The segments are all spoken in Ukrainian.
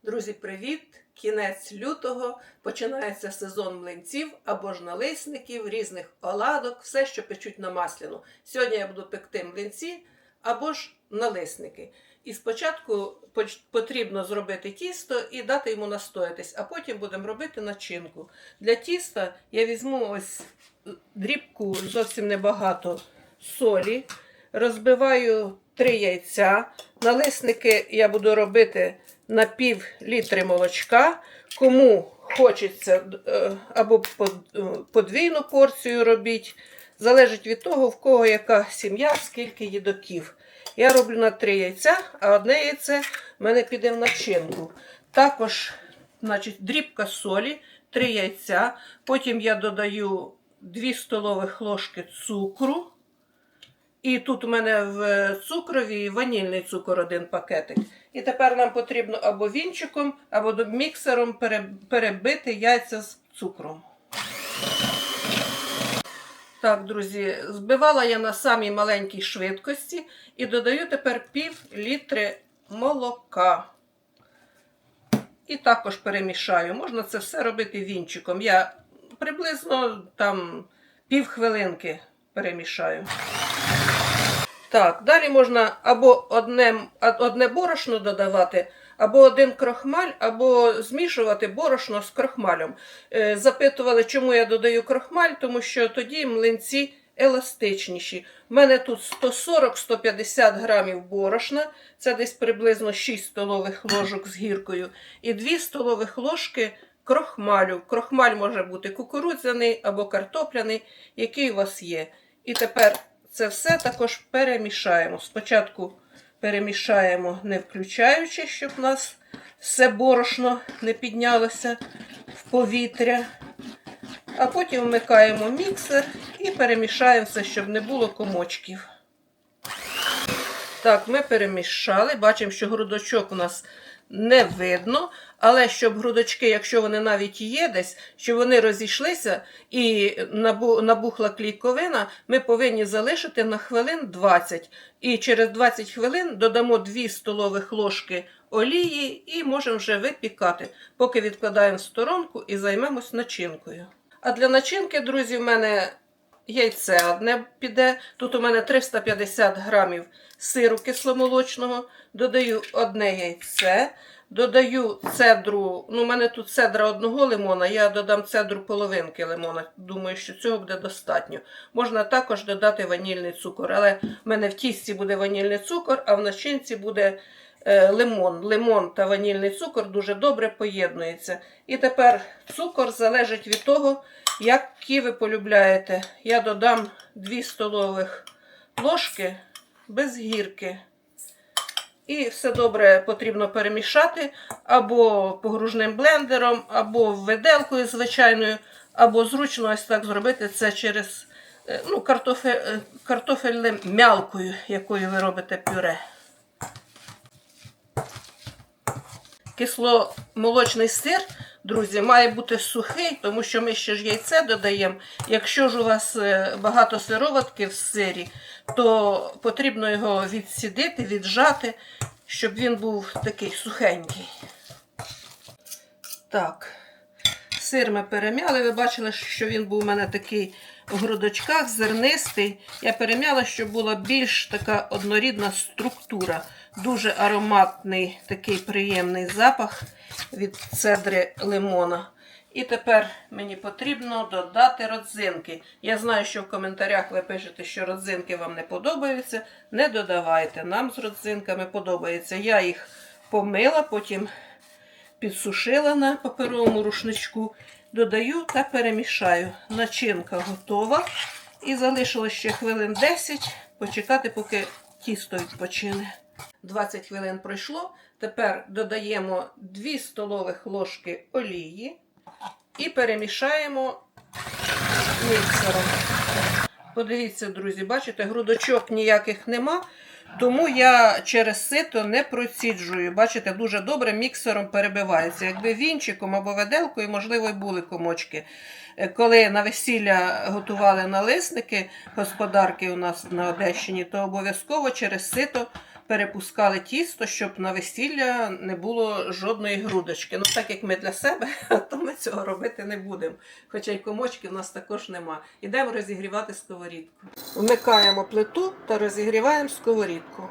Друзі, привіт! Кінець лютого, починається сезон млинців або ж налисників, різних оладок, все, що печуть на масляну. Сьогодні я буду пекти млинці або ж налисники. І спочатку потрібно зробити тісто і дати йому настоятись, а потім будемо робити начинку. Для тіста я візьму ось дрібку, зовсім небагато солі, розбиваю 3 яйця. Налисники я буду робити на пів літри молочка. Кому хочеться, або подвійну порцію робіть. Залежить від того, в кого яка сім'я, скільки їдоків. Я роблю на 3 яйця, а одне яйце в мене піде в начинку. Також, дрібка солі, 3 яйця. Потім я додаю 2 столових ложки цукру. І тут у мене в цукрові ванільний цукор 1 пакетик. І тепер нам потрібно або вінчиком, або міксером перебити яйця з цукром. Так, друзі, збивала я на самій маленькій швидкості і додаю тепер пів літри молока. І також перемішаю. Можна це все робити вінчиком. Я приблизно там півхвилинки перемішаю. Так, далі можна або одне борошно додавати, або 1 крохмаль, або змішувати борошно з крохмалем. Запитували, чому я додаю крохмаль, тому що тоді млинці еластичніші. У мене тут 140-150 грамів борошна, це десь приблизно 6 столових ложок з гіркою, і 2 столових ложки крохмалю. Крохмаль може бути кукурудзяний або картопляний, який у вас є. І тепер це все також перемішаємо. Спочатку перемішаємо, не включаючи, щоб у нас все борошно не піднялося в повітря. А потім вмикаємо міксер і перемішаємо все, щоб не було комочків. Так, ми перемішали. Бачимо, що грудочок у нас не видно, але щоб грудочки, якщо вони навіть є десь, щоб вони розійшлися і набухла клейковина, ми повинні залишити на хвилин 20. І через 20 хвилин додамо 2 столових ложки олії і можемо вже випікати. Поки відкладаємо в сторонку і займемось начинкою. А для начинки, друзі, в мене яйце одне піде. Тут у мене 350 грамів сиру кисломолочного. Додаю 1 яйце. Додаю цедру, у мене тут цедра 1 лимона, я додам цедру половинки лимона. Думаю, що цього буде достатньо. Можна також додати ванільний цукор, але в мене в тісті буде ванільний цукор, а в начинці буде лимон. Лимон та ванільний цукор дуже добре поєднуються. І тепер цукор залежить від того, який ви полюбляєте. Я додам 2 столових ложки без гірки. І все добре потрібно перемішати або погружним блендером, або виделкою звичайною, або зручно ось так зробити це через картофельною мялкою, якою ви робите пюре. Кисломолочний сир, друзі, має бути сухий, тому що ми ще ж яйце додаємо. Якщо ж у вас багато сироватки в сирі, то потрібно його відсідити, віджати, щоб він був такий сухенький. Так, сир ми перем'яли. Ви бачили, що він був у мене такий в грудочках, зернистий. Я перем'яла, щоб була більш така однорідна структура. Дуже ароматний, такий приємний запах від цедри лимона. І тепер мені потрібно додати родзинки. Я знаю, що в коментарях ви пишете, що родзинки вам не подобаються. Не додавайте, нам з родзинками подобається. Я їх помила, потім підсушила на паперовому рушничку. Додаю та перемішаю. Начинка готова. І залишилось ще хвилин 10 почекати, поки тісто відпочине. 20 хвилин пройшло. Тепер додаємо 2 столових ложки олії і перемішаємо міксером. Подивіться, друзі, бачите, грудочок ніяких нема, тому я через сито не проціджую. Бачите, дуже добре міксером перебивається. Якби вінчиком або виделкою, можливо, й були комочки. Коли на весілля готували налисники господарки у нас на Одещині, то обов'язково через сито перепускали тісто, щоб на весілля не було жодної грудочки. Ну, так як ми для себе, то ми цього робити не будемо. Хоча й комочки в нас також нема. Ідемо розігрівати сковорідку. Вмикаємо плиту та розігріваємо сковорідку.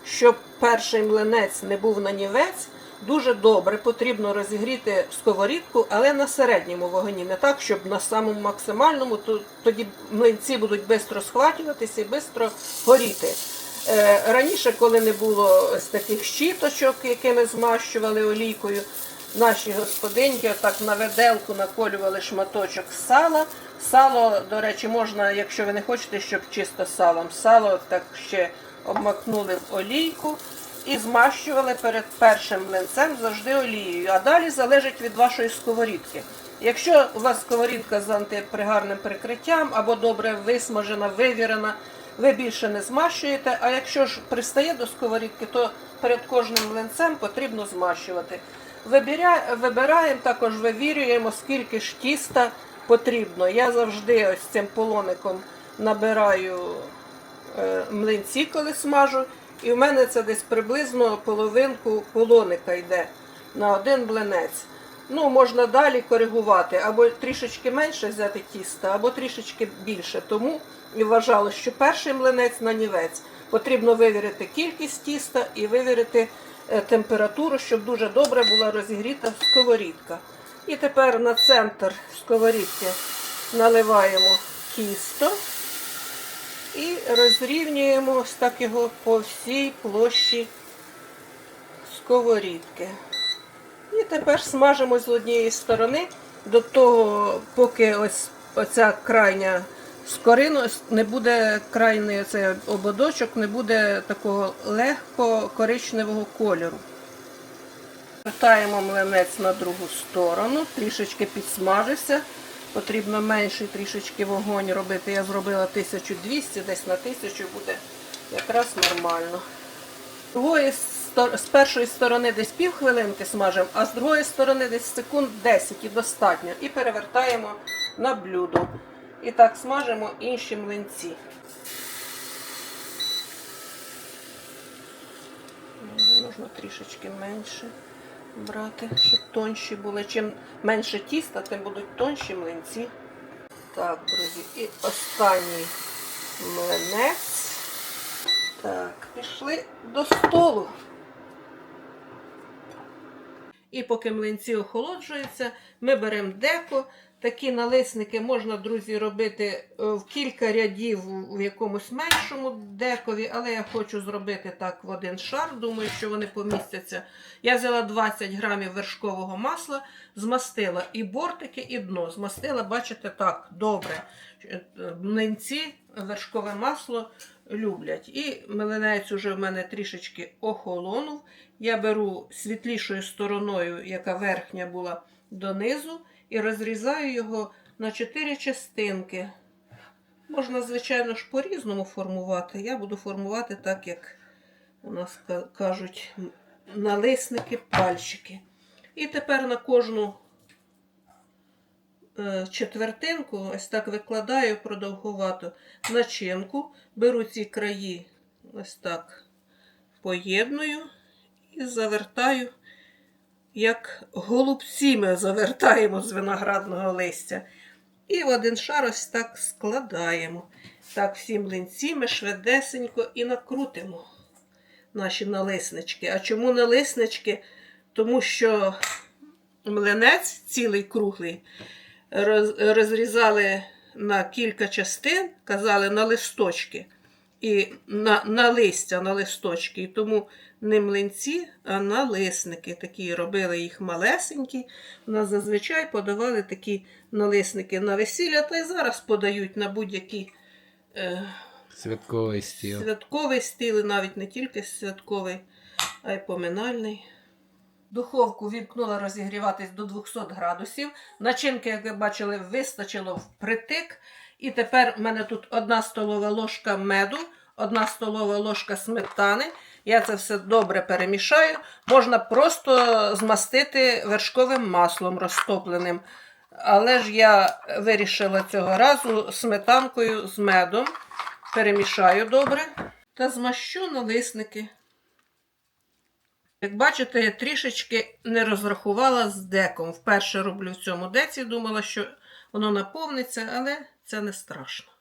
Щоб перший млинець не був нанівець, дуже добре потрібно розігріти сковорідку, але на середньому вогні. Не так, щоб на самому максимальному, тоді млинці будуть швидко схватюватися і швидко горіти. Раніше, коли не було ось таких щіточок, якими змащували олійкою, наші господинки отак на виделку наколювали шматочок сала. Сало, до речі, можна, якщо ви не хочете, щоб чисто салом. Сало так ще обмакнули в олійку і змащували перед першим млинцем завжди олією. А далі залежить від вашої сковорідки. Якщо у вас сковорідка з антипригарним прикриттям або добре висмажена, вивірена, ви більше не змащуєте, а якщо ж пристає до сковорідки, то перед кожним млинцем потрібно змащувати. Вибираємо, також вивірюємо, скільки ж тіста потрібно. Я завжди ось цим полоником набираю млинці, коли смажу, і в мене це десь приблизно половинку полоника йде на один млинець. Ну, можна далі коригувати, або трішечки менше взяти тіста, або трішечки більше. Тому і вважало, що перший млинець нанівець. Потрібно вивірити кількість тіста і вивірити температуру, щоб дуже добре була розігріта сковорідка. І тепер на центр сковорідки наливаємо тісто і розрівнюємо ось так його по всій площі сковорідки. І тепер смажимо з однієї сторони до того, поки ось оця крайня скорина не буде, крайній оцей ободочок не буде такого легко коричневого кольору. Вертаємо млинець на другу сторону, трішечки підсмажився. Потрібно менший трішечки вогонь робити. Я зробила 1200, десь на 1000 буде якраз нормально. З першої сторони десь півхвилинки смажимо, а з другої сторони десь секунд 10 і достатньо. І перевертаємо на блюдо. І так смажимо інші млинці. Можна трішечки менше брати, щоб тонші були. Чим менше тіста, тим будуть тонші млинці. Так, друзі, і останній млинець. Так, пішли до столу. І поки млинці охолоджуються, ми беремо деко. Такі налисники можна, друзі, робити в кілька рядів в якомусь меншому декові, але я хочу зробити так в один шар, думаю, що вони помістяться. Я взяла 20 грамів вершкового масла, змастила і бортики, і дно. Змастила, бачите, так, добре. Млинці вершкове масло люблять. І млинець уже в мене трішечки охолонув. Я беру світлішою стороною, яка верхня була, донизу, і розрізаю його на 4 частинки. Можна, звичайно ж, по-різному формувати. Я буду формувати так, як у нас кажуть налисники, пальчики. І тепер на кожну четвертинку ось так викладаю продовгувато начинку. Беру ці краї, ось так поєдную і завертаю, як голубці ми завертаємо з виноградного листя. І в один шар ось так складаємо. Так, всі млинці ми швидесенько і накрутимо наші налиснички. А чому налиснички? Тому що млинець цілий круглий розрізали на кілька частин, казали на листочки. І на листя, на листочки. І тому не млинці, а налисники. Такі робили їх малесенькі. У нас зазвичай подавали такі налисники на весілля, та й зараз подають на будь-який святковий стіл. Святковий стіл, і навіть не тільки святковий, а й поминальний. Духовку вімкнула розігріватись до 200 градусів. Начинки, як ви бачили, вистачило впритик. І тепер в мене тут 1 столова ложка меду, 1 столова ложка сметани. Я це все добре перемішаю. Можна просто змастити вершковим маслом розтопленим. Але ж я вирішила цього разу сметанкою з медом. Перемішаю добре та змащу налисники Як бачите, я трішечки не розрахувала з деком. Вперше роблю в цьому деці, думала, що воно наповниться, але це не страшно.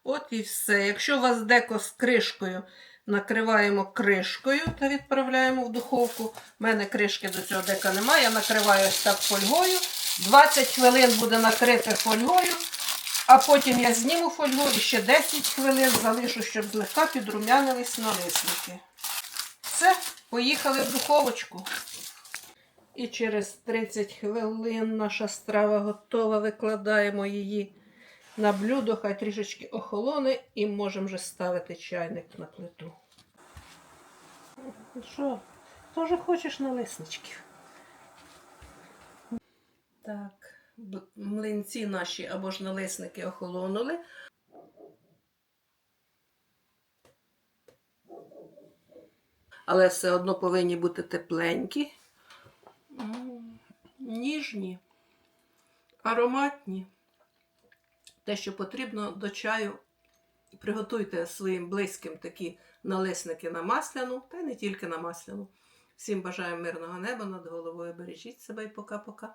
От і все. Якщо у вас деко з кришкою, накриваємо кришкою та відправляємо в духовку. У мене кришки до цього дека немає, я накриваю ось так фольгою. 20 хвилин буде накрите фольгою, а потім я зніму фольгу і ще 10 хвилин залишу, щоб злегка підрумянились налисники. Все, поїхали в духовочку. І через 30 хвилин наша страва готова. Викладаємо її на блюдо, хай трішечки охолоне і можемо вже ставити чайник на плиту. Що, теж хочеш налисничків? Так, млинці наші або ж налисники охолонули. Але все одно повинні бути тепленькі, ніжні, ароматні. Те, що потрібно до чаю, приготуйте своїм близьким такі налисники на масляну, та й не тільки на масляну. Всім бажаю мирного неба над головою, бережіть себе і пока-пока.